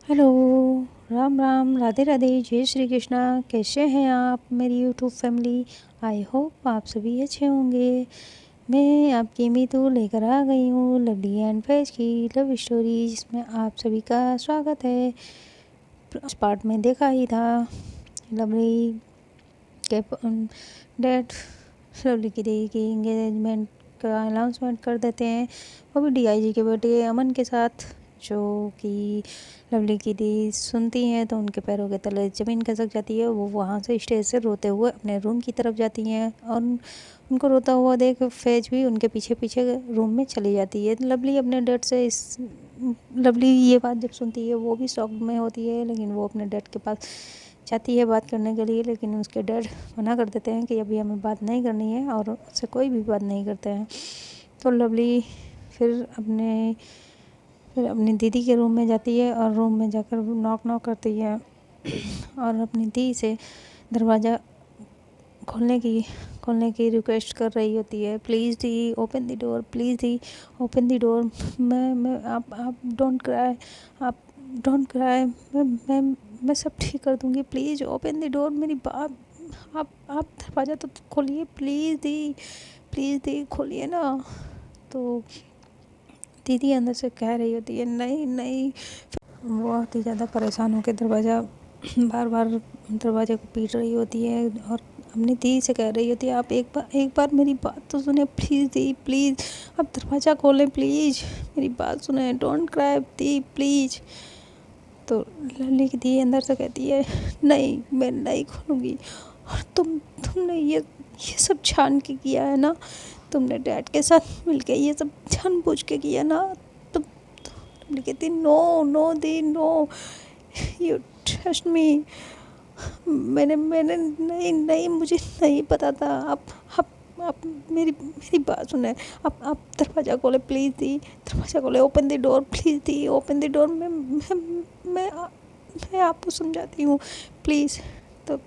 Hello, Ram Ram, Radhe Radhe, जय श्री कृष्णा। कैसे हैं आप मेरी यूट्यूब फैमिली? आई होप आप सभी अच्छे होंगे। मैं आपकी मीतू लेकर आ गई हूँ लवली एंड फैज की लव स्टोरी, जिसमें आप सभी का स्वागत है। इस पार्ट में देखा ही था लवली के डैड लवली की दी की एंगेजमेंट का अनाउंसमेंट कर देते हैं, वो भी डीआईजी के बेटे अमन के साथ, जो कि लवली की दी सुनती हैं तो उनके पैरों के तले ज़मीन खिसक जाती है। वो वहाँ से स्टेज से रोते हुए अपने रूम की तरफ जाती हैं और उनको रोता हुआ देख फैज भी उनके पीछे पीछे रूम में चली जाती है। लवली अपने डैड से लवली ये बात जब सुनती है वो भी शॉक में होती है, लेकिन वो अपने डैड के पास जाती है बात करने के लिए, लेकिन उसके डैड मना कर देते हैं कि अभी हमें बात नहीं करनी है और उससे कोई भी बात नहीं करते हैं। तो लवली फिर अपनी दीदी के रूम में जाती है और रूम में जाकर नॉक करती है और अपनी दीदी से दरवाज़ा खोलने की रिक्वेस्ट कर रही होती है। Please the open the door, please the open the door. मैं आप डोंट क्राई, आप डोंट क्राई, मैं सब ठीक कर दूँगी, प्लीज़ ओपन द डोर। मेरी बात आप दरवाज़ा तो खोलिए, प्लीज़ दी खोलिए ना। तो दीदी अंदर से कह रही होती है नहीं नहीं। बहुत ही ज़्यादा परेशान होकर बार बार दरवाजे को पीट रही होती है और अपनी दीदी से कह रही होती है आप एक बार मेरी बात तो सुने, प्लीज़ दी, प्लीज़ आप दरवाज़ा खोलें, प्लीज़ मेरी बात सुने, डोंट क्राई दी, प्लीज़। तो लवली की दी अंदर से कहती है नहीं, मैं नहीं खोलूँगी। और तुमने ये सब छान के किया है ना, तुमने डैड के साथ मिलके ये सब जानबूझ के किया ना। तुम कहती नो दी नो, यू ट्रस्ट मी। मैंने नहीं मुझे नहीं पता था। आप मेरी बात सुने, आप दरवाज़ा खोले, प्लीज़ दी, दरवाज़ा खोले, open the door, please the open the door. मैं आपको समझाती हूँ, प्लीज़। तो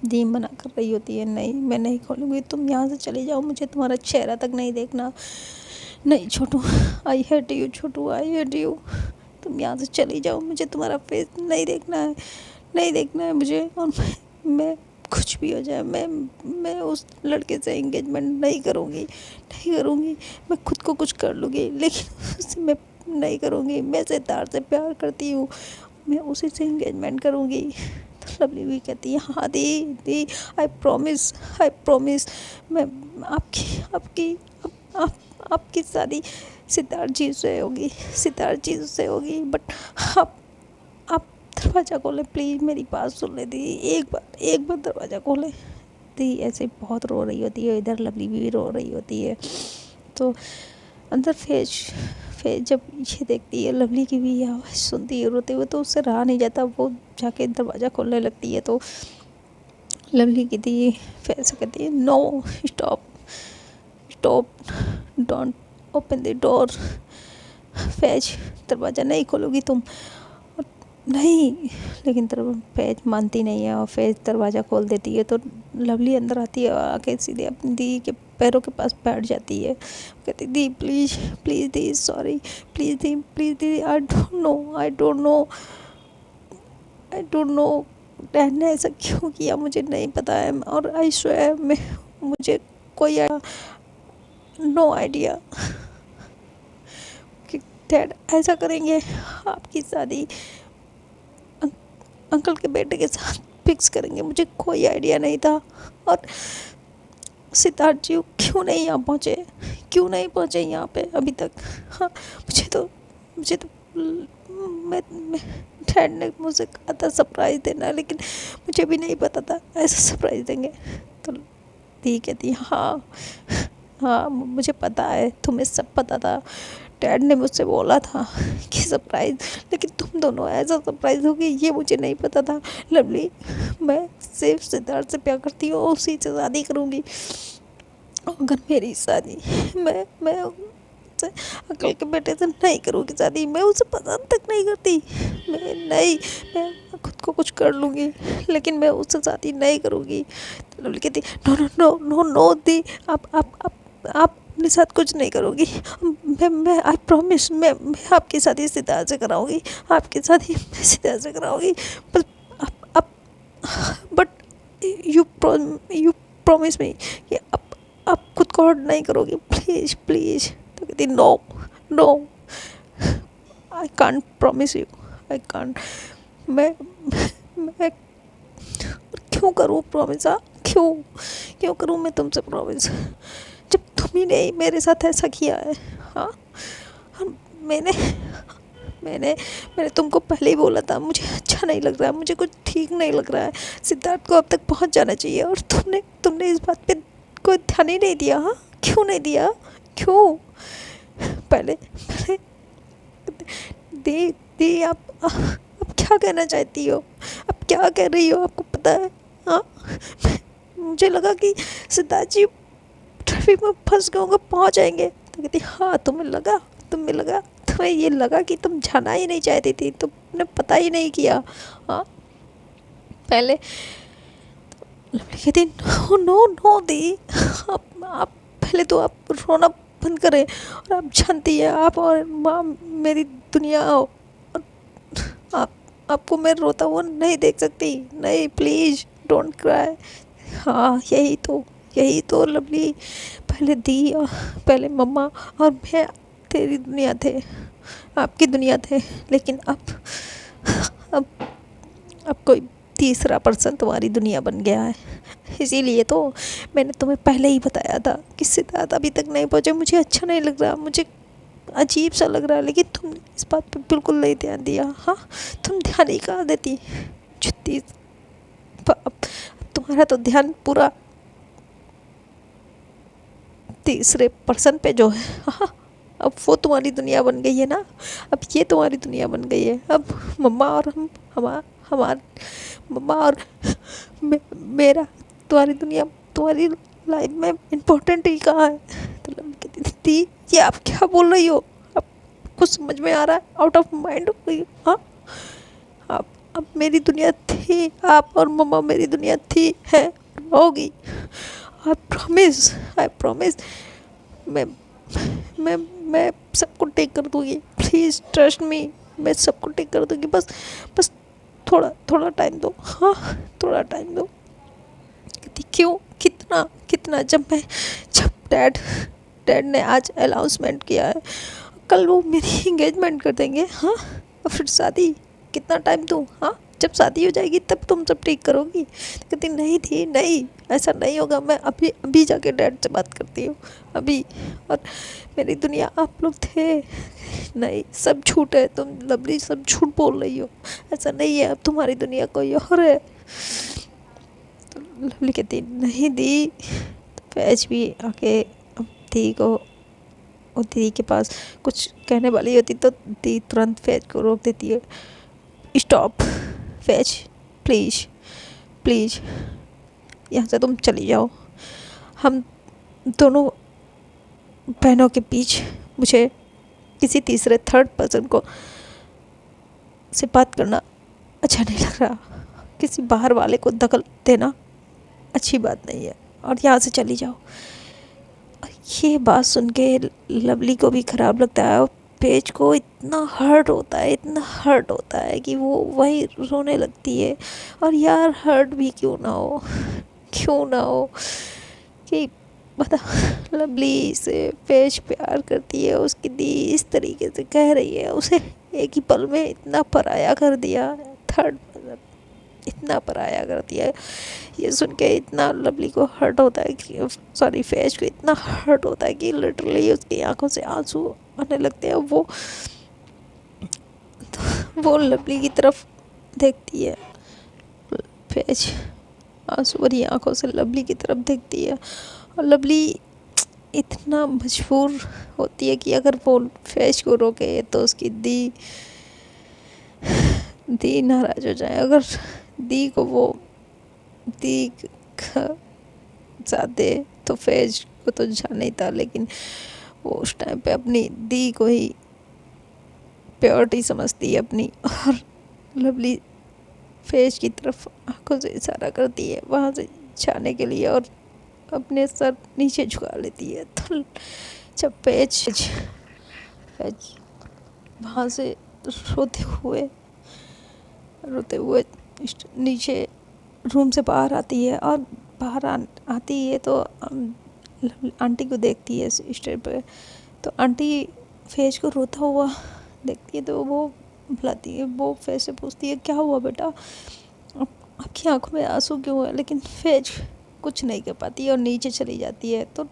दी मना कर रही होती है नहीं, मैं नहीं खोलूँगी, तुम यहाँ से चले जाओ, मुझे तुम्हारा चेहरा तक नहीं देखना। नहीं Chhotu, I hate you Chhotu, I hate you. तुम यहाँ से चली जाओ, मुझे तुम्हारा फेस नहीं देखना है मुझे। और मैं कुछ भी हो जाए, मैं उस लड़के से एंगेजमेंट नहीं करूँगी। मैं खुद को कुछ कर लूँगी, लेकिन उससे मैं नहीं करूँगी। मैं सितार से प्यार करती हूँ, मैं उसी से एंगेजमेंट करूँगी। तो लवली भी कहती है हाँ दी, आई प्रॉमिस मैं आपकी शादी सितार जी से होगी। बट आप दरवाज़ा खोले, प्लीज़ मेरी बात सुन ले दी, एक बार दरवाज़ा खोले। दी ऐसे बहुत रो रही होती है, इधर लवली भी रो रही होती है। तो अंदर फैज जब पीछे देखती है, लवली की भी आवाज़ सुनती है रोते हुए, तो उससे रहा नहीं जाता, वो जाके दरवाज़ा खोलने लगती है। तो लवली की दी फैज से कहती है no, stop, don't open the door. Faiz दरवाज़ा नहीं खोलोगी तुम। और नहीं, लेकिन फैज मानती नहीं है और फैज दरवाज़ा खोल देती है। तो लवली अंदर आती है और आके सीधे अपनी दी के पैरों के पास बैठ जाती है। कहती दी प्लीज़ दी, सॉरी, प्लीज़ दी, आई डोंट नो डैड ने ऐसा क्यों किया, मुझे नहीं पता है। और आई स्वेयर मुझे कोई नो आइडिया कि डैड ऐसा करेंगे। आपकी शादी अंकल के बेटे के साथ फिक्स करेंगे, मुझे कोई आइडिया नहीं था। और सिद्धार्थ जी क्यों नहीं पहुँचे यहाँ पे अभी तक? हाँ, मुझे तो मैं डैड ने मुझसे कहा था सरप्राइज़ देना, लेकिन मुझे भी नहीं पता था ऐसा सरप्राइज़ देंगे। तो दी कहती हाँ मुझे पता है, तुम्हें सब पता था, डैड ने मुझसे बोला था कि सरप्राइज़, लेकिन तुम दोनों ऐसा सरप्राइज़ होगी ये मुझे नहीं पता था। लवली, मैं सिर्फ सिद्धार्थ से प्यार करती हूँ और उसी से शादी करूँगी। अगर मेरी शादी मैं अंकल के बेटे से नहीं करूँगी शादी, मैं उसे पसंद तक नहीं करती। मैं खुद को कुछ कर लूँगी, लेकिन मैं उससे शादी नहीं करूँगी। तो लवली कहती नो दी, आप अपने साथ कुछ नहीं करूँगी। मैं आई प्रॉमिस, मैं आपके साथ ही सितार से कराऊँगी, आपके साथ ही मैं सितार से कराऊँगी। बस आप but you you promise me कि आप खुद को हर्ट नहीं करोगी, प्लीज़ प्लीज़। तो कहती no no, I can't promise you, I can't. मैं क्यों करूँ प्रॉमिस? क्यों करूँ मैं तुमसे प्रॉमिस, जब तुम ही ने मेरे साथ ऐसा किया है? हाँ, मैंने मैंने मैंने तुमको पहले ही बोला था, मुझे अच्छा नहीं लग रहा है, मुझे कुछ ठीक नहीं लग रहा है, सिद्धार्थ को अब तक पहुंच जाना चाहिए, और तुमने इस बात पे कोई ध्यान ही नहीं दिया। हाँ, क्यों नहीं दिया? क्यों? पहले पहले दी दी आप क्या कहना चाहती हो? आप क्या कह रही हो? आपको पता है? हाँ, मुझे लगा कि सिद्धार्थ जी ट्रैफिक में फंस गए होंगे, पहुँच जाएंगे। तो कहती हाँ, तुम्हें ये लगा कि तुम जाना ही नहीं चाहती थी, तुमने पता ही नहीं किया। हाँ, पहले कहती नो नो नो दी, आप पहले तो आप रोना बंद करें, और आप जानती है, आप और माँ मेरी दुनिया हो, और आपको मैं रोता हुआ नहीं देख सकती। नहीं, प्लीज़ डोंट क्राई। हाँ, यही तो लवली, पहले दी और पहले मम्मा और मैं तेरी दुनिया थे, आपकी दुनिया थे, लेकिन अब अब कोई तीसरा पर्सन तुम्हारी दुनिया बन गया है। इसीलिए तो मैंने तुम्हें पहले ही बताया था कि सिद्धार्थ अभी तक नहीं पहुँचे, मुझे अच्छा नहीं लग रहा, मुझे अजीब सा लग रहा है, लेकिन तुम इस बात पे बिल्कुल नहीं ध्यान दिया। हाँ, तुम ध्यान ही कहाँ देती? अब तुम्हारा तो ध्यान पूरा तीसरे पर्सन पे जो है। हाँ, अब वो तुम्हारी दुनिया बन गई है ना, अब ये तुम्हारी दुनिया बन गई है। अब मम्मा और हमार मम्मा और मेरा तुम्हारी दुनिया, तुम्हारी लाइफ में इम्पोर्टेंट ही कहाँ है? तो लम्बी कहती थी ये आप क्या बोल रही हो? अब कुछ समझ में आ रहा है? आउट ऑफ माइंड हो गई? हाँ, आप अब मेरी दुनिया थी, आप और मम्मा मेरी दुनिया थी, है, होगी। आई प्रॉमिस मैं मैं सबको टेक कर दूँगी, प्लीज़ ट्रस्ट मी, मैं सबको टेक कर दूँगी। बस थोड़ा टाइम दो। हाँ, थोड़ा टाइम दो। कहती क्यों? कितना? जब डैड ने आज अनाउंसमेंट किया है, कल वो मेरी एंगेजमेंट कर देंगे। हाँ, और फिर शादी, कितना टाइम दूँ? हाँ, जब शादी हो जाएगी तब तुम सब ठीक करोगी। कहती नहीं थी, नहीं, ऐसा नहीं होगा, मैं अभी जाके डैड से बात करती हूँ अभी, और मेरी दुनिया आप लोग थे। नहीं, सब झूठ है, तुम लवली सब झूठ बोल रही हो, ऐसा नहीं है, अब तुम्हारी दुनिया कोई और है। तो लवली कहती नहीं दी। तो फैज भी आके अब दी को, और दीदी के पास कुछ कहने वाली होती तो दी तुरंत फैज को रोक देती है। स्टॉप फैज, प्लीज़ यहाँ से तुम चली जाओ। हम दोनों बहनों के बीच मुझे किसी तीसरे थर्ड पर्सन को से बात करना अच्छा नहीं लग रहा। किसी बाहर वाले को दखल देना अच्छी बात नहीं है, और यहाँ से चली जाओ। ये बात सुन के लवली को भी ख़राब लगता है, और पेज को इतना हर्ट होता है कि वो वही रोने लगती है। और यार, हर्ट भी क्यों ना हो कि बता, लवली से पेज प्यार करती है, उसकी दी इस तरीके से कह रही है, उसे एक ही पल में इतना पराया कर दिया, थर्ड इतना पराया कर दिया है। ये सुन के इतना लवली को हर्ट होता है कि, सॉरी, फैज को इतना हर्ट होता है कि लिटरली उसकी आंखों से आंसू आने लगते हैं। वो लवली की तरफ देखती है, फैज आंसू भरी आंखों से लवली की तरफ देखती है, और लवली इतना मजबूर होती है कि अगर वो फैज को रोके तो उसकी दी नाराज़ हो जाए। अगर दी को वो दी का साथ दे तो फैज को तो जाना ही था, लेकिन वो उस टाइम पे अपनी दी को ही प्योरिटी समझती है अपनी, और लवली फैज की तरफ आंखों से इशारा करती है वहाँ से जाने के लिए, और अपने सर नीचे झुका लेती है। तो जब पेज वहाँ से रोते हुए नीचे रूम से बाहर आती है, और बाहर आती है तो आंटी को देखती है स्टेज पे। तो आंटी फेज को रोता हुआ देखती है, तो वो बुलाती है, वो फेज से पूछती है क्या हुआ बेटा, आपकी आंखों में आंसू क्यों है। लेकिन फेज कुछ नहीं कर पाती है और नीचे चली जाती है। तो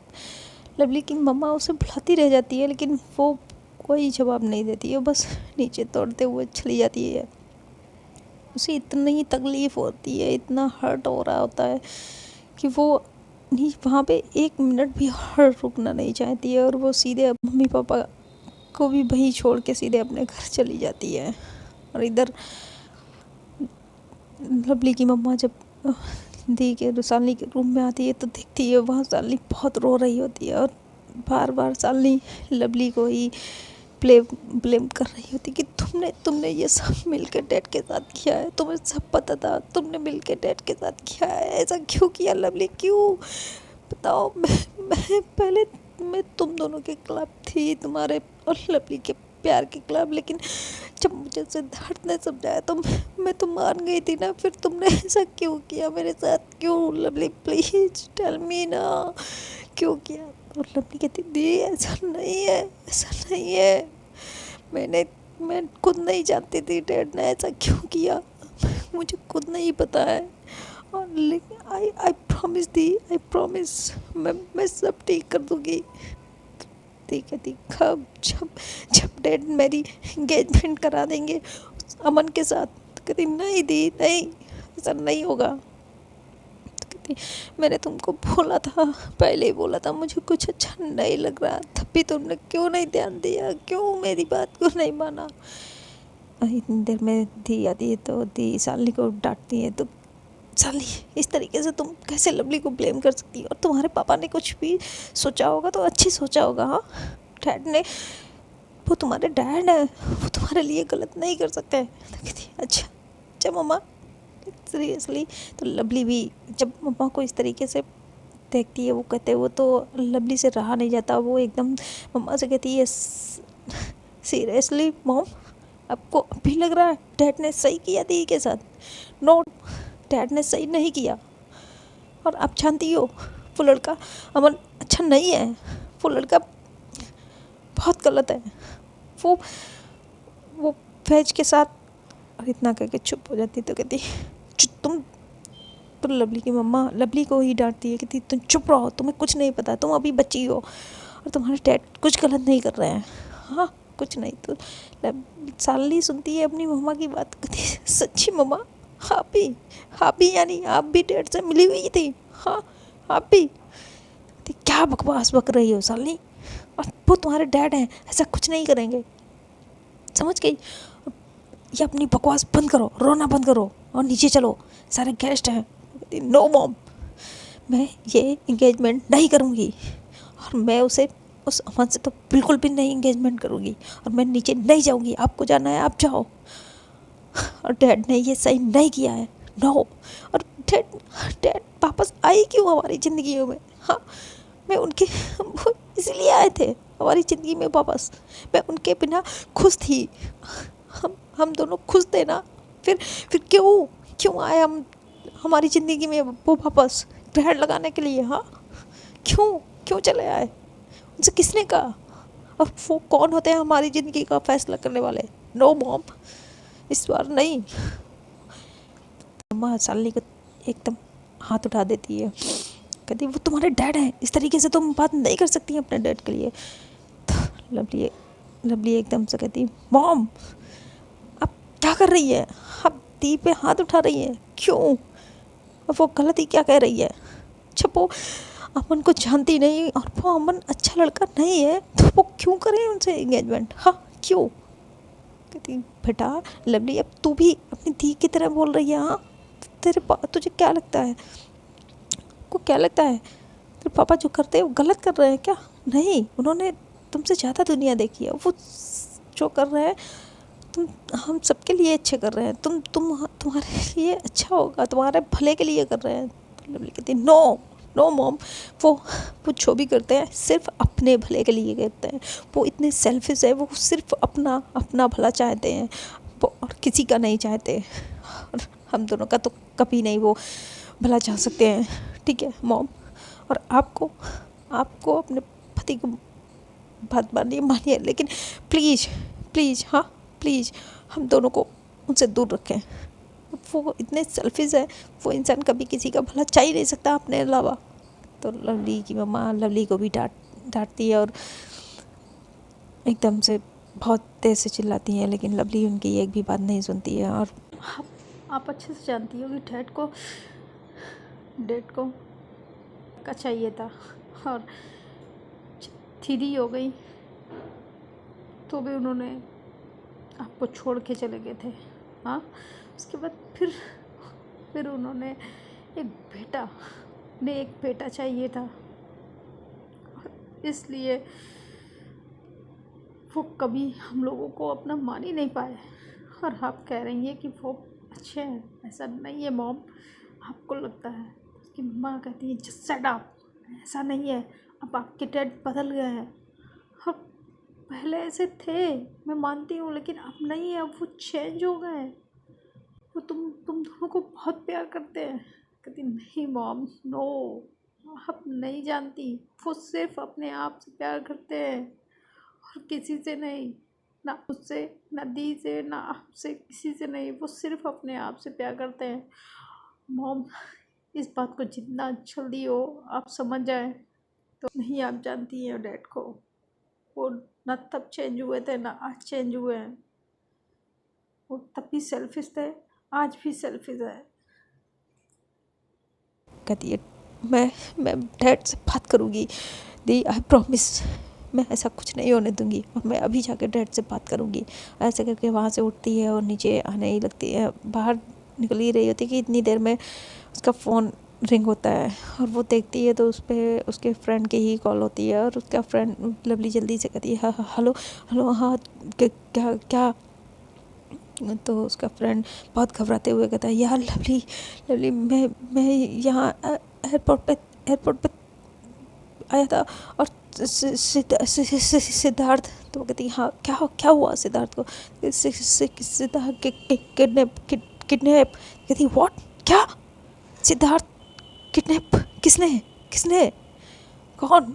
लवली की मम्मा उसे बुलाती रह जाती है, लेकिन वो कोई जवाब नहीं देती है, बस नीचे दौड़ते हुए चली जाती है। उसे इतनी तकलीफ़ होती है, इतना हर्ट हो रहा होता है कि वो नहीं वहाँ पे 1 मिनट भी रुकना नहीं चाहती है, और वो सीधे मम्मी पापा को भी वहीं छोड़ के सीधे अपने घर चली जाती है। और इधर लवली की मम्मा जब दी के शालिनी के रूम में आती है तो देखती है वहाँ शालिनी बहुत रो रही होती है, और बार बार शालिनी लवली को ही ब्लेम कर रही होती कि तुमने ये सब मिलकर डैड के साथ किया है, तुम्हें सब पता था, तुमने मिलकर डैड के साथ किया है, ऐसा क्यों किया लवली, क्यों बताओ। मैं पहले मैं तुम दोनों के खिलाफ थी, तुम्हारे और लवली के प्यार के खिलाफ, लेकिन जब मुझे सिद्धार्थ ने समझाया तो मैं तो मान गई थी ना। फिर तुमने ऐसा क्यों किया मेरे साथ, क्यों लवली, प्लीज टेल मी ना, क्यों किया। और लवली कहती दी ऐसा नहीं है, ऐसा नहीं है, मैं खुद नहीं जानती थी डैड ने ऐसा क्यों किया, मुझे खुद नहीं पता है। और लेकिन I promise the, I promise मैं सब ठीक कर दूँगी। ठीक है कब, जब डैड मेरी एंगेजमेंट करा देंगे अमन के साथ। तो कहती नहीं दी, नहीं ऐसा नहीं होगा। तो कहती मैंने तुमको बोला था, पहले ही बोला था, मुझे कुछ अच्छा नहीं लग रहा, तब भी तुमने क्यों नहीं ध्यान दिया, क्यों मेरी बात को नहीं माना। इतनी देर में दी आती है तो दी शालिनी को डांटती है, तो शालिनी इस तरीके से तुम कैसे लवली को ब्लेम कर सकती हो, और तुम्हारे पापा ने कुछ भी सोचा होगा तो अच्छी सोचा होगा। हाँ डैड ने, वो तुम्हारे डैड है, वो तुम्हारे लिए गलत नहीं कर सकते। तो कहती अच्छा मम्मा सीरियसली। तो लवली भी जब मम्मा को इस तरीके से देखती है, वो कहते हैं, वो तो लवली से रहा नहीं जाता, वो एकदम मम्मा से कहती है सीरियसली मॉम, आपको अभी लग रहा है डैड ने सही किया दी के साथ? नो, डैड ने सही नहीं किया, और आप जानती हो वो लड़का अमन अच्छा नहीं है, वो लड़का बहुत गलत है, वो फैज के साथ। और इतना करके चुप हो जाती। तो कहती तुम, तो लवली की मम्मा लवली को ही डांटती है, कहती तुम चुप रहो, तुम्हें कुछ नहीं पता, तुम अभी बच्ची हो, और तुम्हारे डैड कुछ गलत नहीं कर रहे हैं। हाँ कुछ नहीं। तो शालिनी सुनती है अपनी मम्मा की बात, कहती सच्ची मम्मा, आप भी यानी आप भी डैड से मिली हुई थी? हाँ आप भी? क्या बकवास बक रही हो शालिनी, और वो तुम्हारे डैड हैं, ऐसा कुछ नहीं करेंगे, समझ गई? ये अपनी बकवास बंद करो, रोना बंद करो, और नीचे चलो, सारे गेस्ट हैं। नो मॉम, मैं ये एंगेजमेंट नहीं करूँगी, और मैं उस अमन से तो बिल्कुल भी नहीं एंगेजमेंट करूँगी, और मैं नीचे नहीं जाऊँगी, आपको जाना है आप जाओ, और डैड ने ये सही नहीं किया है। नो। और डैड वापस आए क्यों हमारी ज़िंदगी में? हाँ मैं उनके, वो इसीलिए आए थे हमारी ज़िंदगी में वापस, मैं उनके बिना खुश थी, हम दोनों खुश थे ना। फिर क्यों आए हम हमारी ज़िंदगी में वो वापस ग्रहण लगाने के लिए? हाँ क्यों चले आए? उनसे किसने कहा? और वो कौन होते हैं हमारी ज़िंदगी का फैसला करने वाले? नो मॉम, इस बार नहीं। मम्मा शालिनी को एकदम हाथ उठा देती है, कहती वो तुम्हारे डैड हैं, इस तरीके से तुम बात नहीं कर सकती हैं अपने डैड के लिए। तो लवली एकदम से कहती मॉम आप क्या कर रही है? आप दी पे हाथ उठा रही हैं, क्यों? वो गलती क्या कह रही है? जब वो अमन को जानती नहीं, और वो अमन अच्छा लड़का नहीं है, तो वो क्यों करे उनसे एंगेजमेंट? हाँ क्यों? कहती बेटा लवली, अब तू भी अपनी दी की तरह बोल रही है। हाँ तुझे क्या लगता है, को क्या लगता है तेरे पापा जो करते हैं वो गलत कर रहे हैं क्या? नहीं, उन्होंने तुमसे ज़्यादा दुनिया देखी है, वो जो कर रहे हैं हम सबके लिए अच्छे कर रहे हैं, तुम्हारे लिए अच्छा होगा, तुम्हारे भले के लिए कर रहे हैं। तो लवली कहती नो, नो मॉम, वो जो भी करते हैं सिर्फ अपने भले के लिए करते हैं। वो इतने सेल्फिश है, वो सिर्फ अपना अपना भला चाहते हैं, वो और किसी का नहीं चाहते। और हम दोनों का तो कभी नहीं वो भला चाह सकते हैं, ठीक है मॉम। और आपको आपको अपने पति को बात मानिए, लेकिन प्लीज़ प्लीज़, हाँ प्लीज़, हम दोनों को उनसे दूर रखें। वो इतने सेल्फिश है, वो इंसान कभी किसी का भला चाह ही नहीं सकता अपने अलावा। तो लवली की मम्मा लवली को भी डांटती है और एकदम से बहुत तेज़ से चिल्लाती हैं, लेकिन लवली उनकी एक भी बात नहीं सुनती है। और आप अच्छे से जानती हो कि डेट को का चाहिए था, और थीदी हो गई तो भी उन्होंने आपको छोड़ के चले गए थे। हाँ, उसके बाद फिर उन्होंने एक बेटा चाहिए था, और इसलिए वो कभी हम लोगों को अपना मान ही नहीं पाए। और आप कह रही हैं कि वो अच्छे हैं, ऐसा नहीं है मॉम। आपको लगता है, उसकी माँ कहती है जस्ट शट अप, ऐसा नहीं है। अब आपके डैड बदल गए हैं, और पहले ऐसे थे मैं मानती हूँ, लेकिन अब नहीं है, अब वो चेंज हो गए हैं। वो तुम दोनों को बहुत प्यार करते हैं। कहती नहीं मॉम, नो, आप नहीं जानती। वो सिर्फ अपने आप से प्यार करते हैं और किसी से नहीं, ना उससे, ना दी से, ना आपसे, किसी से नहीं। वो सिर्फ अपने आप से प्यार करते हैं। मॉम, इस बात को जितना जल्दी हो आप समझ जाएं। तो नहीं, आप जानती हैं डैड को, वो ना तब चेंज हुए थे ना आज चेंज हुए हैं। वो तब भी सेल्फिश थे, आज भी सेल्फिश है। कहती है मैं डैड से बात करूँगी दी, आई प्रॉमिस, मैं ऐसा कुछ नहीं होने दूंगी, और मैं अभी जाके डैड से बात करूँगी। ऐसे करके वहाँ से उठती है और नीचे आने ही लगती है। बाहर निकल ही रही होती है कि इतनी देर में उसका फ़ोन रिंग होता है, और वो देखती है तो उस पर उसके फ्रेंड की ही कॉल होती है। और उसका फ्रेंड लवली जल्दी से कहती है हाँ हेलो हेलो, हाँ क्या क्या। तो उसका फ्रेंड बहुत घबराते हुए कहता है यार लवली मैं यहाँ एयरपोर्ट पे आया था, और सिद्धार्थ। तो वो कहती हाँ क्या हुआ सिद्धार्थ को। सिद्धार्थ किडनैप। कहती व्हाट, क्या सिद्धार्थ किडनैप, किसने कौन।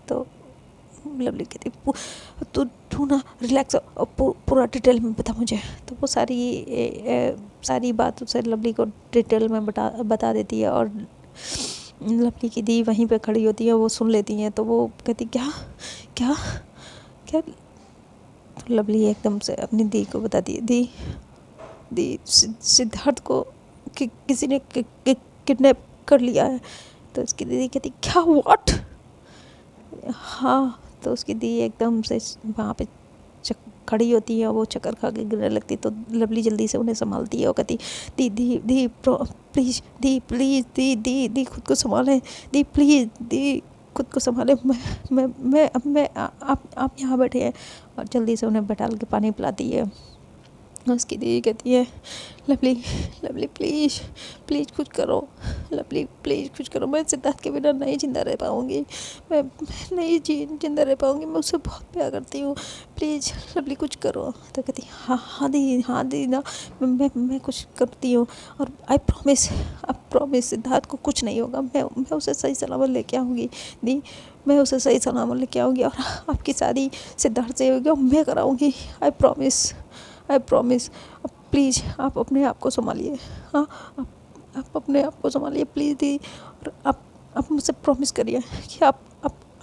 तो लवली कहती तू ना रिलैक्स, पूरा डिटेल में बता मुझे। तो वो सारी बात उसे लवली को डिटेल में बता देती है। और लवली की दी वहीं पे खड़ी होती है, वो सुन लेती हैं। तो वो कहती क्या क्या क्या। तो लवली एकदम से अपनी दी को बताती है, दी सिद्धार्थ को किसी ने किडनैप कर लिया है। तो उसकी दीदी कहती क्या, व्हाट। हाँ, तो उसकी दी एकदम से वहाँ पे खड़ी होती है, वो चक्कर खा के गिरने लगती। तो लवली जल्दी से उन्हें संभालती है और कहती दी प्लीज़ दी खुद को संभालें, दी प्लीज़ दी खुद को संभालें। मैं आप यहाँ बैठे हैं। और जल्दी से उन्हें बैठा के पानी पिलाती है। उसकी दीदी कहती है लवली प्लीज़ कुछ करो, लवली प्लीज़ कुछ करो, मैं सिद्धार्थ के बिना नहीं जिंदा रह पाऊँगी, मैं नहीं जिंदा रह पाऊँगी, मैं उससे बहुत प्यार करती हूँ, प्लीज़ लवली कुछ करो। तो कहती हाँ दी ना, मैं कुछ करती हूँ, और आई प्रॉमिस सिद्धार्थ को कुछ नहीं होगा, मैं उसे सही सलामत लेके आऊँगी दी, मैं उसे सही सलामत लेके आऊँगी, और आपकी शादी सिद्धार्थ से होगी और मैं कराऊँगी, आई प्रॉमिस। अब प्लीज़ आप अपने आप को संभालिए। हाँ, आप अपने आप को संभालिए प्लीज़ दी। और आप मुझसे प्रॉमिस करिए कि आप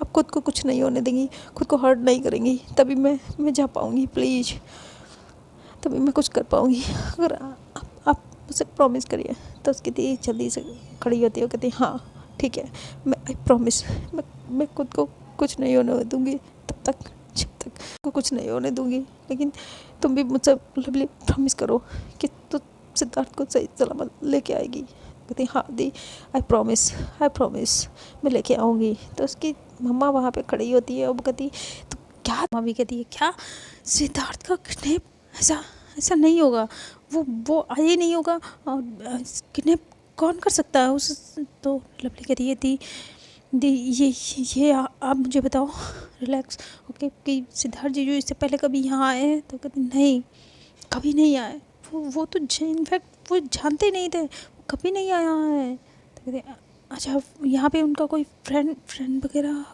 खुद को कुछ नहीं होने देंगी, खुद को हर्ट नहीं करेंगी, तभी मैं जा पाऊँगी प्लीज़, तभी मैं कुछ कर पाऊँगी। अगर आप मुझसे प्रॉमिस करिए। तो उसकी दी जल्दी से खड़ी होती है, कहती हाँ ठीक है, मैं आई प्रॉमिस, मैं खुद को कुछ नहीं होने दूँगी जब तक को कुछ नहीं होने दूँगी। लेकिन तुम भी मुझसे लवली प्रॉमिस करो कि तू सिद्धार्थ को सही सलामत लेके आएगी। कहती हाँ दी, आई प्रॉमिस मैं लेके आऊँगी। तो उसकी मम्मा वहाँ पे खड़ी होती है और कहती तो क्या, मम्मा भी कहती है क्या सिद्धार्थ का किडनैप, ऐसा नहीं होगा, वो आ ही नहीं होगा, और कौन कर सकता है उस। तो लवली कहती है दी दी ये आप मुझे बताओ, रिलैक्स ओके, कि सिद्धार्थ जीजू इससे पहले कभी यहाँ आए हैं। तो कहती नहीं, कभी नहीं आए। वो तो इनफैक्ट वो जानते नहीं थे, वो कभी नहीं आया है। तो कहते अच्छा, यहाँ पे उनका कोई फ्रेंड वगैरह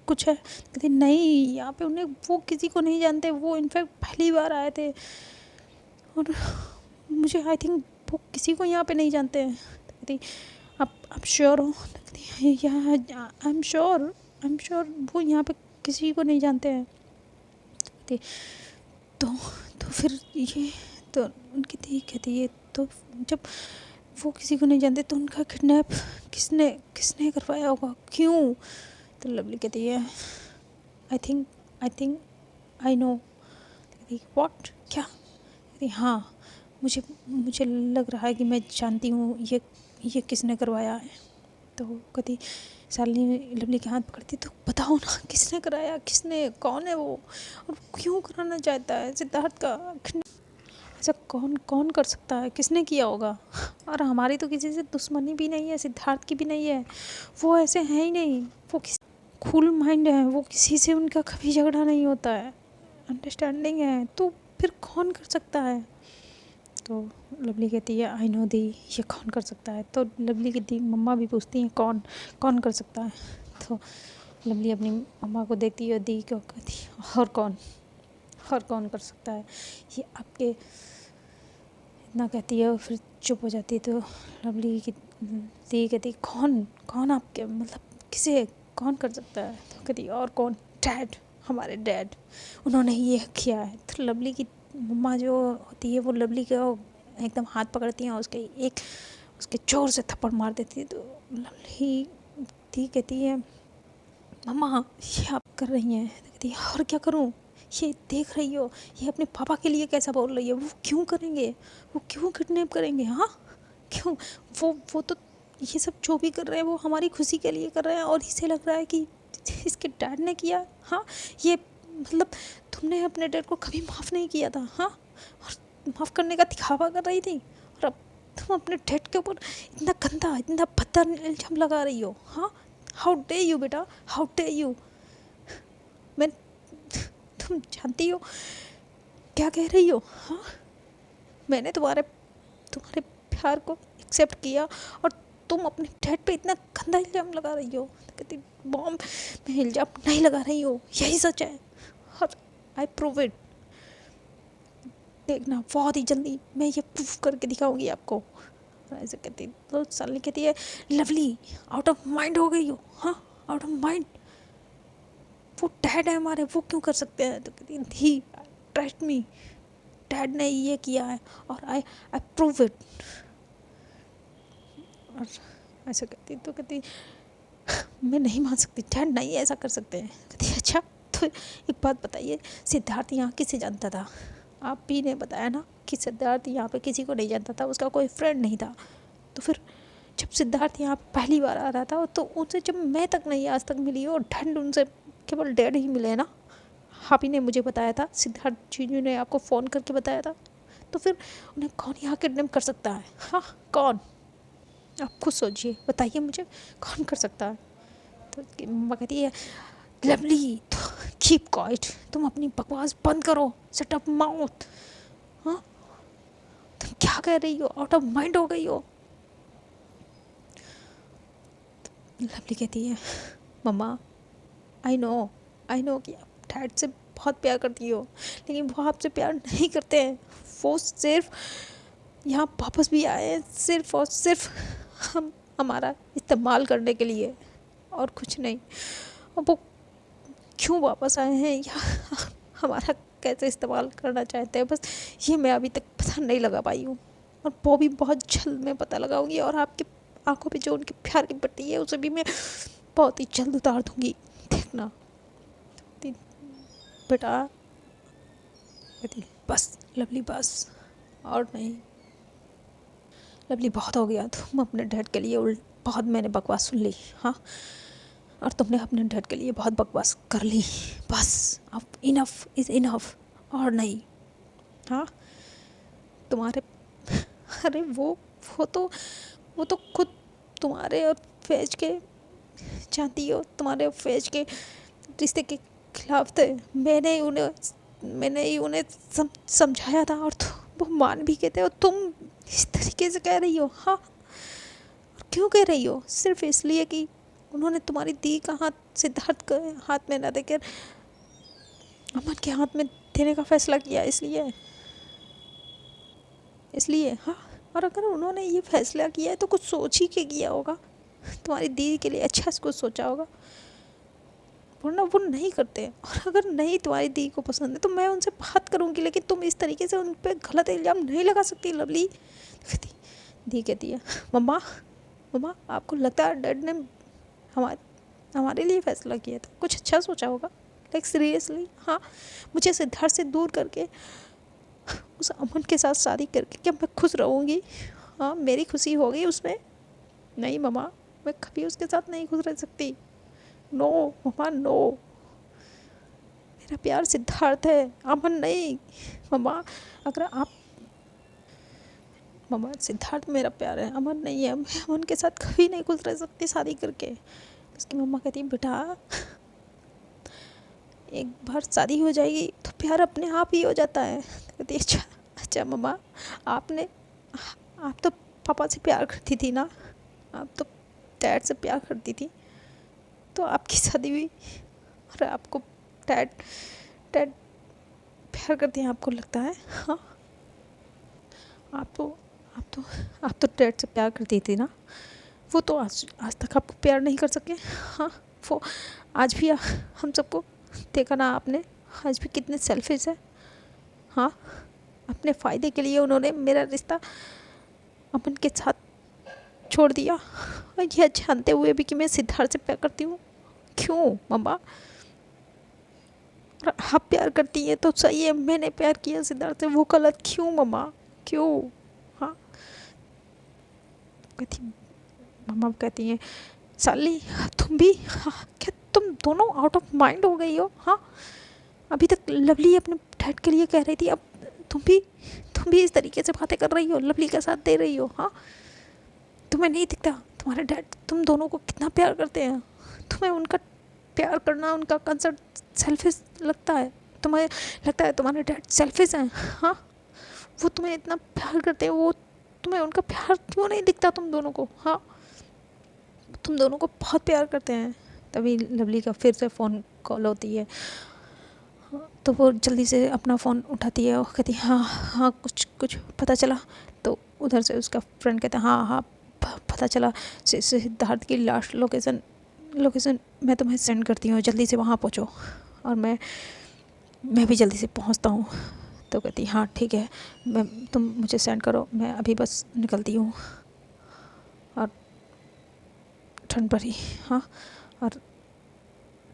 कुछ है। कहते नहीं, यहाँ पे उन्हें वो किसी को नहीं जानते, वो इनफैक्ट पहली बार आए थे और मुझे आई थिंक वो किसी को यहाँ पे नहीं जानते हैं। तो कहती आप श्योर हो। तो कहती आई एम श्योर वो यहाँ पे किसी को नहीं जानते हैं। तो कहती तो फिर ये तो उनकी दी कहती है तो जब वो किसी को नहीं जानते तो उनका किडनैप किसने करवाया होगा, क्यों। तो लवली कहती है आई थिंक आई नो। कहती व्हाट, क्या। कहती हाँ, मुझे लग रहा है कि मैं जानती हूँ ये किसने करवाया है। तो कहती शालिनी लवली के हाथ पकड़ती तो बताओ ना, किसने कराया, किसने, कौन है वो और क्यों कराना चाहता है सिद्धार्थ का। ऐसा कौन कर सकता है, किसने किया होगा। और हमारी तो किसी से दुश्मनी भी नहीं है, सिद्धार्थ की भी नहीं है, वो ऐसे हैं ही नहीं, वो कूल माइंड है, वो किसी से उनका कभी झगड़ा नहीं होता है, अंडरस्टैंडिंग है। तो फिर कौन कर सकता है। तो लवली कहती है आई नो दी, ये कौन कर सकता है। तो लवली की दी मम्मा भी पूछती हैं कौन कर सकता है। तो लवली अपनी मम्मा को देखती है, दी को कहती और कौन कर सकता है, ये आपके इतना कहती है और फिर चुप हो जाती है। तो लवली की दी कहती कौन आपके मतलब किसे कौन कर सकता है। तो कहती और कौन, डैड, हमारे डैड, उन्होंने ही ये किया है। तो लवली की मम्मा जो होती है वो लवली का एकदम हाथ पकड़ती हैं, उसके जोर से थप्पड़ मार देती है। तो लवली दी कहती है मम्मा ये आप कर रही हैं। तो कहती है और क्या करूं, ये देख रही हो ये अपने पापा के लिए कैसा बोल रही है, वो क्यों करेंगे, वो क्यों किडनैप करेंगे, हाँ क्यों, वो तो ये सब जो भी कर रहे हैं वो हमारी खुशी के लिए कर रहे हैं और इसे लग रहा है कि इसके डैड ने किया। हाँ, ये मतलब तुमने अपने डैड को कभी माफ़ नहीं किया था, हाँ, और माफ़ करने का दिखावा कर रही थी और अब तुम अपने डैड के ऊपर इतना गंदा इतना भद्दा इल्ज़ाम लगा रही हो। हाँ, हाउ डे यू बेटा, हाउ डे यू। मैं तुम जानती हो क्या कह रही हो। हाँ, मैंने तुम्हारे प्यार को एक्सेप्ट किया और तुम अपने डैड पे इतना गंदा इल्ज़ाम लगा रही हो। तो कहती मॉम मैं इल्ज़ाम नहीं लगा रही हूँ, यही सच है और आई प्रूव इट, देखना बहुत ही जल्दी मैं ये प्रूफ करके दिखाऊंगी आपको। ऐसे कहती तो शालिनी कहती है लवली आउट ऑफ माइंड हो गई हो, हाँ आउट ऑफ माइंड, वो डैड है हमारे, वो क्यों कर सकते हैं। तो कहती थी ट्रस्ट मी, डैड ने ये किया है और आई प्रूव इट। और ऐसा कहती तो कहती मैं नहीं मान सकती, डैड नहीं ऐसा कर सकते हैं। कहती अच्छा तो एक बात बताइए, सिद्धार्थ यहाँ किसे जानता था। आप भी ने बताया ना कि सिद्धार्थ यहाँ पे किसी को नहीं जानता था, उसका कोई फ्रेंड नहीं था। तो फिर जब सिद्धार्थ यहाँ पहली बार आ रहा था तो उनसे जब मैं तक नहीं आज तक मिली और ढंड उनसे केवल डैड ही मिले ना। आप ही ने मुझे बताया था, सिद्धार्थ जीजू ने आपको फ़ोन करके बताया था। तो फिर उन्हें कौन यहाँ किडनैप कर सकता है, हाँ कौन, आप खुद सोचिए, बताइए मुझे कौन कर सकता है। तो मम्मा कहती है लवली तो कीप क्वाइट, तुम अपनी बकवास बंद करो, शट अप माउथ। हाँ, तुम क्या कह रही हो, आउट ऑफ माइंड हो गई हो। लवली कहती है मम्मा आई नो कि आप डैड से बहुत प्यार करती हो, लेकिन वो आपसे प्यार नहीं करते हैं, वो सिर्फ यहाँ वापस भी आए हैं सिर्फ और सिर्फ हमारा इस्तेमाल करने के लिए और कुछ नहीं। और वो क्यों वापस आए हैं या हमारा कैसे इस्तेमाल करना चाहते हैं, बस ये मैं अभी तक पता नहीं लगा पाई हूँ और वो भी बहुत जल्द मैं पता लगाऊंगी और आपके आंखों पे जो उनके प्यार की पट्टी है उसे भी मैं बहुत ही जल्द उतार दूंगी, देखना। बेटा बस लवली बस, और नहीं लवली बहुत हो गया, तुम अपने डैड के लिए बहुत मैंने बकवास सुन ली, हाँ, और तुमने अपने डैड के लिए बहुत बकवास कर ली, बस अब इनफ इज़ इनफ, और नहीं। हाँ तुम्हारे अरे वो तो वो तो खुद तुम्हारे और फैज के, जानती हो, तुम्हारे और फैज के रिश्ते के खिलाफ थे। मैंने ही उन्हें समझाया था, और वो मान भी गए थे, और तुम इस तरीके से कह रही हो। हाँ, क्यों कह रही हो? सिर्फ इसलिए कि उन्होंने तुम्हारी दी का हाथ सिद्धार्थ के हाथ में न देकर अमन के हाथ में देने का फैसला किया, इसलिए हाँ। और अगर उन्होंने ये फैसला किया है तो कुछ सोच ही के किया होगा, तुम्हारी दीदी के लिए अच्छा से कुछ सोचा होगा, वरना वो नहीं करते। और अगर नहीं तुम्हारी दी को पसंद है तो मैं उनसे बात करूँगी, लेकिन तुम इस तरीके से उन पर गलत इल्ज़ाम नहीं लगा सकती लवली। दी कहती है, मम्मा मम्मा आपको लगता है डैड ने हमारे लिए फ़ैसला किया था, कुछ अच्छा सोचा होगा, लाइक सीरियसली। हाँ, मुझे सिद्धार्थ से दूर करके उस अमन के साथ शादी करके क्या मैं खुश रहूँगी? हाँ, मेरी खुशी होगी उसमें? नहीं मम्मा, मैं कभी उसके साथ नहीं खुश रह सकती। नो मम्मा, नो। मेरा प्यार सिद्धार्थ है, अमन नहीं। मम्मा, अगर आप मम्मा, सिद्धार्थ मेरा प्यार है, अमन नहीं है। मैं अमन के साथ कभी नहीं खुश रह सकती शादी करके। उसकी मम्मा कहती है, बेटा एक बार शादी हो जाएगी तो प्यार अपने आप ही हो जाता है। कहती है, अच्छा अच्छा मम्मा, आप तो पापा से प्यार करती थी ना, आप तो डैड से प्यार करती थी, तो आपकी शादी हुई और आपको डैड डैड प्यार करते हैं, आपको लगता है? हाँ, आप तो डैड से प्यार करती थी ना, वो तो आज तक आपको प्यार नहीं कर सके। हाँ, वो आज भी हम सबको देखा ना आपने, आज भी कितने सेल्फिश है। हाँ, अपने फ़ायदे के लिए उन्होंने मेरा रिश्ता अमन के साथ छोड़ दिया, और यह जानते हुए भी कि मैं सिद्धार्थ से प्यार करती हूँ। क्यों मम्मा? आप प्यार करती हैं तो सही है, मैंने प्यार किया सिद्धार्थ से, वो गलत क्यों मम्मा? क्यों? हाँ, मम्मा कहती हैं, साली तुम भी, हाँ, क्या तुम दोनों आउट ऑफ माइंड हो गई हो? हाँ, अभी तक लवली अपने डैड के लिए कह रही थी, अब तुम भी इस तरीके से बातें कर रही हो, लवली का साथ दे रही हो। हाँ, तुम्हें नहीं दिखता तुम्हारे डैड तुम दोनों को कितना प्यार करते हैं? तुम्हें उनका प्यार करना, उनका कंसर्ट सेल्फिश लगता है? तुम्हें लगता है तुम्हारे डैड सेल्फिश हैं? हाँ, वो तुम्हें इतना प्यार करते हैं, वो तुम्हें उनका प्यार क्यों नहीं दिखता तुम दोनों को? हाँ, तुम दोनों को बहुत प्यार करते हैं। तभी लवली का फिर से फ़ोन कॉल होती है, तो वो जल्दी से अपना फ़ोन उठाती है और कहती है, हाँ हाँ, कुछ पता चला? तो उधर से उसका फ्रेंड कहता है, हाँ हाँ पता चला, सिद्धार्थ की लास्ट लोकेशन मैं तुम्हें सेंड करती हूँ, जल्दी से वहाँ पहुँचो। और मैं भी जल्दी से पहुँचता हूँ। तो कहती, हाँ ठीक है, तुम मुझे सेंड करो, मैं अभी बस निकलती हूँ। और ठंड पड़ी। हाँ, और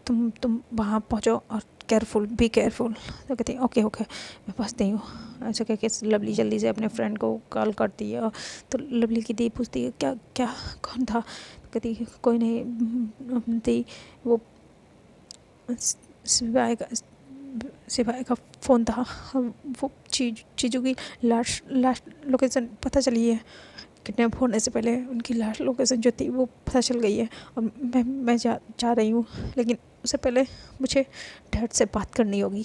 तुम वहाँ पहुँचो और बी केयरफुल। तो कहती है, ओके मैं पहुँचती हूँ। ऐसा कह के लवली जल्दी से अपने फ्रेंड को कॉल करती है। तो लवली की दी पूछती है, क्या कौन था? तो कहती है, कोई नहीं दी, वो सिवाय का फ़ोन था, वो चीज़ों की लास्ट लोकेशन पता चली है। किडनैप होने से पहले उनकी लास्ट लोकेशन जो थी वो पता चल गई है, और मैं जा रही हूँ, लेकिन उससे पहले मुझे डैड से बात करनी होगी।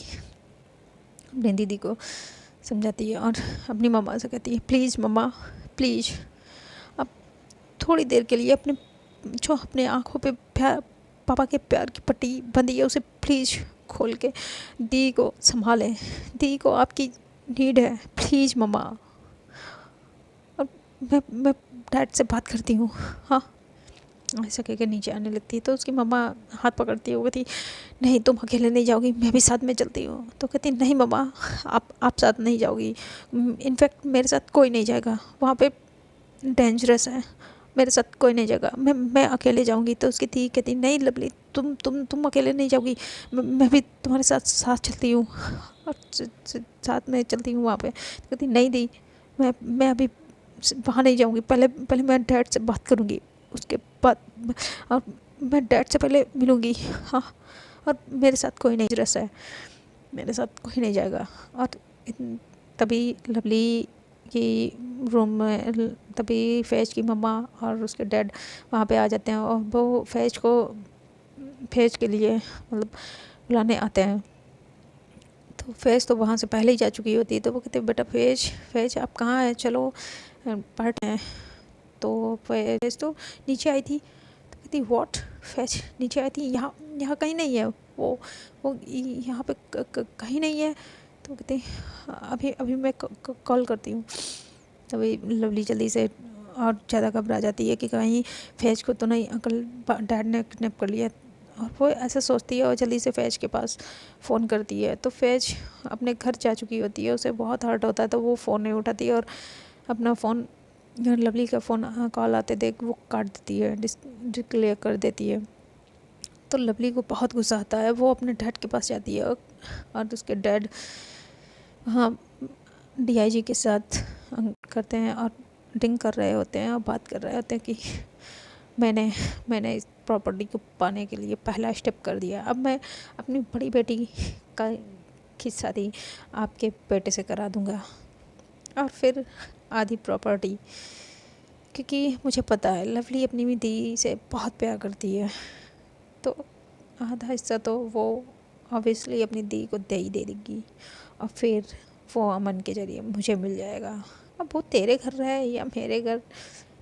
अपनी दीदी को समझाती है और अपनी मम्मा से कहती है, प्लीज़ मम्मा, प्लीज़ अब थोड़ी देर के लिए अपने आँखों पे पापा के प्यार की पट्टी बंधी है, उसे प्लीज़ खोल के दी को संभालें। दी को आपकी नीड है, प्लीज़ मम्मा। और मैं डैड से बात करती हूँ। हाँ, ऐसा कह के नीचे आने लगती है। तो उसकी मम्मा हाथ पकड़ती है, वो कहती, नहीं तुम अकेले नहीं जाओगी, मैं भी साथ में चलती हूँ। तो कहती, नहीं मम्मा, आप साथ नहीं जाओगी, इनफैक्ट मेरे साथ कोई नहीं जाएगा, वहाँ पे डेंजरस है, मेरे साथ कोई नहीं जाएगा, मैं अकेले जाऊँगी। तो उसकी थी कहती, नहीं लवली, तुम अकेले नहीं जाओगी, मैं भी तुम्हारे साथ चलती हूँ, और साथ में चलती हूँ वहाँ पे। तो कहती, नहीं दी, मैं अभी वहाँ नहीं जाऊँगी, पहले मैं डैड से बात करूँगी, उसके बाद और मैं डैड से पहले मिलूँगी। हाँ, और मेरे साथ कोई नहीं रस है, मेरे साथ कोई नहीं जाएगा। और तभी लवली कि रूम में तभी फैज की मम्मा और उसके डैड वहाँ पे आ जाते हैं और वो फैज के लिए मतलब बुलाने आते हैं। तो फैज तो वहाँ से पहले ही जा चुकी होती है, तो वो कहते हैं बेटा फैज आप कहाँ हैं, चलो पार्ट है। तो फैज तो नीचे आई थी, तो कहती व्हाट, फैज नीचे आई थी, यहाँ यहाँ कहीं नहीं है, वो यहाँ पे कहीं नहीं है। तो कहती अभी अभी मैं कॉल करती हूँ। तभी लवली जल्दी से और ज़्यादा घबरा जाती है कि कहीं फैज को तो नहीं अंकल डैड ने किडनैप कर लिया, और वो ऐसा सोचती है और जल्दी से फैज के पास फ़ोन करती है। तो फैज अपने घर जा चुकी होती है, उसे बहुत हर्ट होता है, तो वो फ़ोन नहीं उठाती है और अपना फ़ोन लवली का फ़ोन कॉल आते देख वो काट देती है, डिक्लेयर कर देती है। तो लवली को बहुत गुस्सा आता है, वो अपने डैड के पास जाती है और उसके डैड वहाँ डीआईजी के साथ करते हैं और ड्रिंक कर रहे होते हैं और बात कर रहे होते हैं कि मैंने इस प्रॉपर्टी को पाने के लिए पहला स्टेप कर दिया, अब मैं अपनी बड़ी बेटी की शादी आपके बेटे से करा दूंगा और फिर आधी प्रॉपर्टी, क्योंकि मुझे पता है लवली अपनी दी से बहुत प्यार करती है, तो आधा हिस्सा तो वो ऑब्वियसली अपनी दी को दे ही दे देगी और फिर वो अमन के ज़रिए मुझे मिल जाएगा। अब वो तेरे घर रहे या मेरे घर,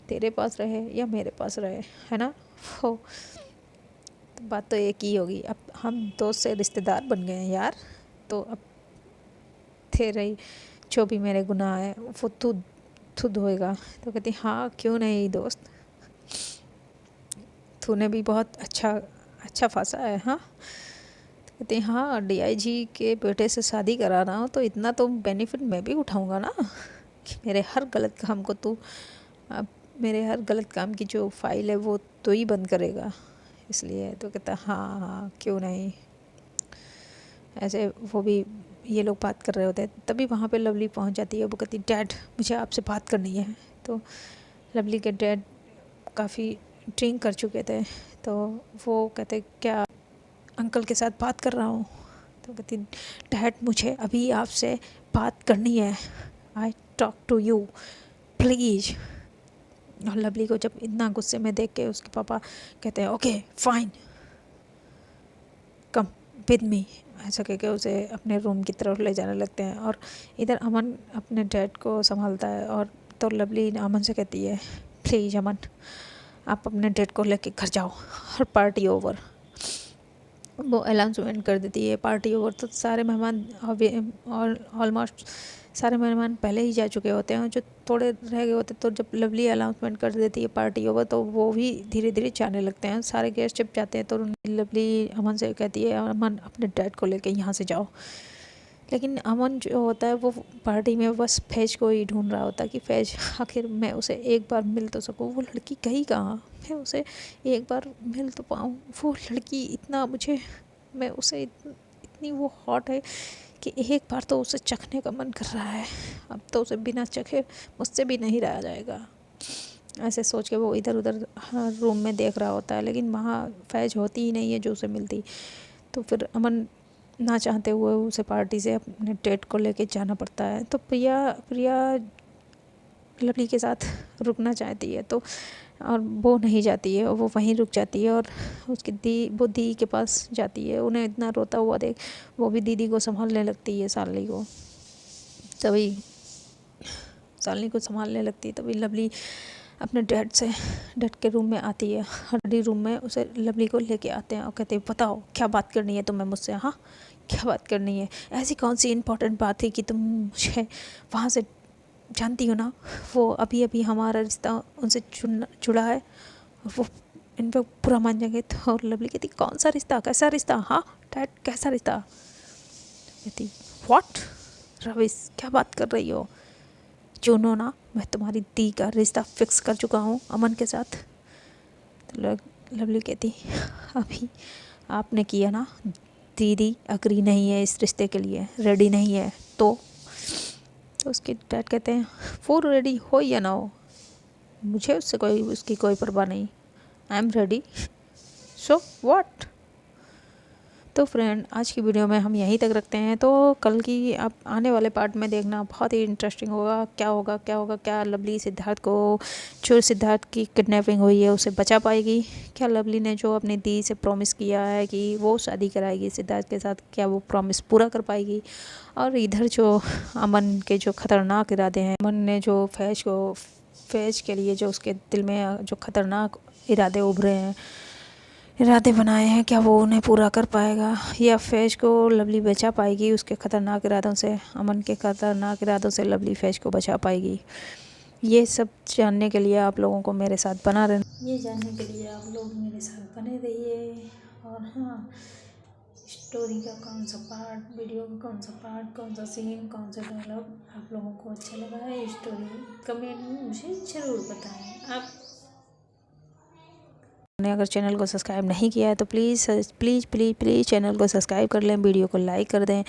तेरे पास रहे या मेरे पास रहे, है ना, वो तो बात तो एक ही होगी। अब हम दोस्त से रिश्तेदार बन गए हैं यार, तो अब तेरे जो भी मेरे गुनाह है वो तू धोएगा। तो कहती हाँ क्यों नहीं दोस्त, तूने भी बहुत अच्छा फंसा है। हाँ, तो कहती हाँ डीआईजी के बेटे से शादी करा रहा हूँ तो इतना तो बेनिफिट मैं भी उठाऊँगा ना, कि मेरे हर गलत काम को तू, अब मेरे हर गलत काम की जो फाइल है वो तो ही बंद करेगा, इसलिए। तो कहता हाँ हाँ क्यों नहीं। ऐसे वो भी ये लोग बात कर रहे होते हैं, तभी वहाँ पे लवली पहुँच जाती है। वो कहती डैड मुझे आपसे बात करनी है। तो लवली के डैड काफ़ी ड्रिंक कर चुके थे, तो वो कहते क्या अंकल के साथ बात कर रहा हूँ। तो कहती डैड मुझे अभी आपसे बात करनी है, I talk to you please. और लवली को जब इतना गुस्से में देख के उसके पापा कहते हैं okay fine come with me, ऐसा कह के उसे अपने रूम की तरफ ले जाने लगते हैं। और इधर अमन अपने डैड को संभालता है, और तो लवली अमन से कहती है प्लीज़ अमन आप अपने डैड को लेके घर जाओ और पार्टी ओवर। वो अनाउंसमेंट कर देती है पार्टी ओवर। तो सारे मेहमान और ऑलमोस्ट सारे मेहमान पहले ही जा चुके होते हैं, जो थोड़े रह गए होते, तो जब लवली अनाउंसमेंट कर देती है पार्टी ओवर तो वो भी धीरे धीरे जाने लगते हैं। सारे गेस्ट जब जाते हैं तो लवली अमन से कहती है अमन अपने डैड को लेके यहाँ से जाओ। लेकिन अमन जो होता है वो पार्टी में बस फैज को ही ढूंढ रहा होता है कि फैज आखिर मैं उसे एक बार मिल तो सकूँ, वो लड़की गई कहाँ, मैं उसे एक बार मिल तो पाऊँ। वो लड़की इतना मुझे, मैं उसे इतनी वो हॉट है कि एक बार तो उसे चखने का मन कर रहा है, अब तो उसे बिना चखे मुझसे भी नहीं रहा जाएगा। ऐसे सोच के वो इधर उधर रूम में देख रहा होता है, लेकिन वहाँ फैज होती ही नहीं है जो उसे मिलती। तो फिर अमन ना चाहते हुए उसे पार्टी से अपने डेट को लेके जाना पड़ता है। तो प्रिया लवली के साथ रुकना चाहती है, तो और वो नहीं जाती है और वो वहीं रुक जाती है और उसकी दी के पास जाती है। उन्हें इतना रोता हुआ देख वो भी दीदी को संभालने लगती है, शालिनी को संभालने लगती है। तभी लवली अपने डैड के रूम में आती है, हड्डी रूम में उसे लवली को लेके आते हैं और कहते हैं बताओ क्या बात करनी है तुम्हें मुझसे। हाँ क्या बात करनी है, ऐसी कौन सी इम्पोर्टेंट बात है कि तुम मुझे वहाँ से जानती हो ना, वो अभी अभी हमारा रिश्ता उनसे जुड़ा है और वो इन पर बुरा मान जाएंगे। तो और लवली कहती कौन सा रिश्ता, कैसा रिश्ता, हाँ डैड कैसा रिश्ता। कहती व्हाट रविश क्या बात कर रही हो, चुनो ना मैं तुम्हारी दी का रिश्ता फिक्स कर चुका हूँ अमन के साथ। तो लवली कहती अभी आपने किया ना, दीदी अग्री नहीं है इस रिश्ते के लिए, रेडी नहीं है। तो उसके डैड कहते हैं वो रेडी हो या ना हो मुझे उसकी कोई परवाह नहीं, I am ready, so what. तो फ्रेंड, आज की वीडियो में हम यहीं तक रखते हैं। तो कल की आप आने वाले पार्ट में देखना, बहुत ही इंटरेस्टिंग होगा। क्या लवली सिद्धार्थ को, जो सिद्धार्थ की किडनैपिंग हुई है, उसे बचा पाएगी? क्या लवली ने जो अपनी दी से प्रॉमिस किया है कि वो शादी कराएगी सिद्धार्थ के साथ, क्या वो प्रॉमिस पूरा कर पाएगी? और इधर जो अमन के जो खतरनाक इरादे हैं, अमन ने जो फैज़ के लिए जो उसके दिल में जो खतरनाक इरादे उभरे हैं, इरादे बनाए हैं, क्या वो उन्हें पूरा कर पाएगा? या फैज़ को लवली बचा पाएगी उसके ख़तरनाक इरादों से? अमन के ख़तरनाक इरादों से लवली फैज़ को बचा पाएगी? ये सब जानने के लिए आप लोगों को मेरे साथ बना रहना। ये जानने के लिए आप लोग मेरे साथ बने रहिए। और हाँ, स्टोरी का कौन सा पार्ट, वीडियो का कौन सा पार्ट, कौन सा सीन, कौन सा डायलॉग आप लोगों को अच्छा लगा है, स्टोरी कमेंट में मुझे ज़रूर बताएं। आप ने अगर चैनल को सब्सक्राइब नहीं किया है तो please please please please channel को सब्सक्राइब कर लें, वीडियो को लाइक कर दें।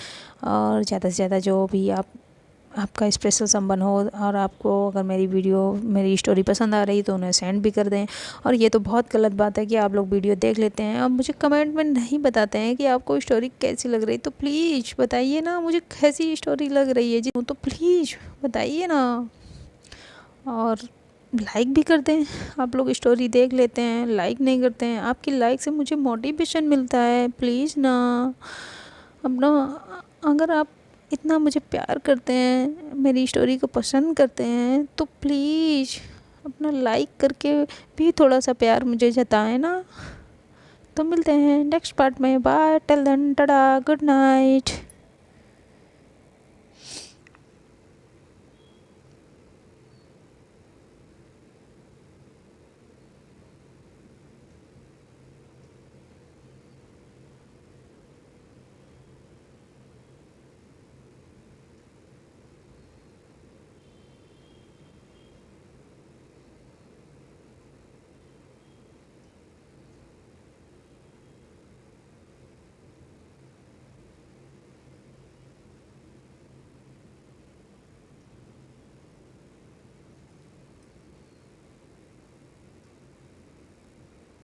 और ज़्यादा से ज़्यादा जो भी आपका स्पेशल संबंध हो और आपको अगर मेरी स्टोरी पसंद आ रही तो उन्हें सेंड भी कर दें। और ये तो बहुत गलत बात है कि आप लोग वीडियो देख लेते हैं और मुझे कमेंट में नहीं बताते हैं कि आपको स्टोरी कैसी लग रही। तो प्लीज़ बताइए ना मुझे कैसी स्टोरी लग रही है जी, तो प्लीज़ बताइए ना। और लाइक भी कर दें। आप लोग स्टोरी देख लेते हैं, लाइक नहीं करते हैं। आपकी लाइक से मुझे मोटिवेशन मिलता है। प्लीज़ ना, अपना अगर आप इतना मुझे प्यार करते हैं, मेरी स्टोरी को पसंद करते हैं, तो प्लीज़ अपना लाइक करके भी थोड़ा सा प्यार मुझे जताएं ना। तो मिलते हैं नेक्स्ट पार्ट में। Bye, till then, tata, good night.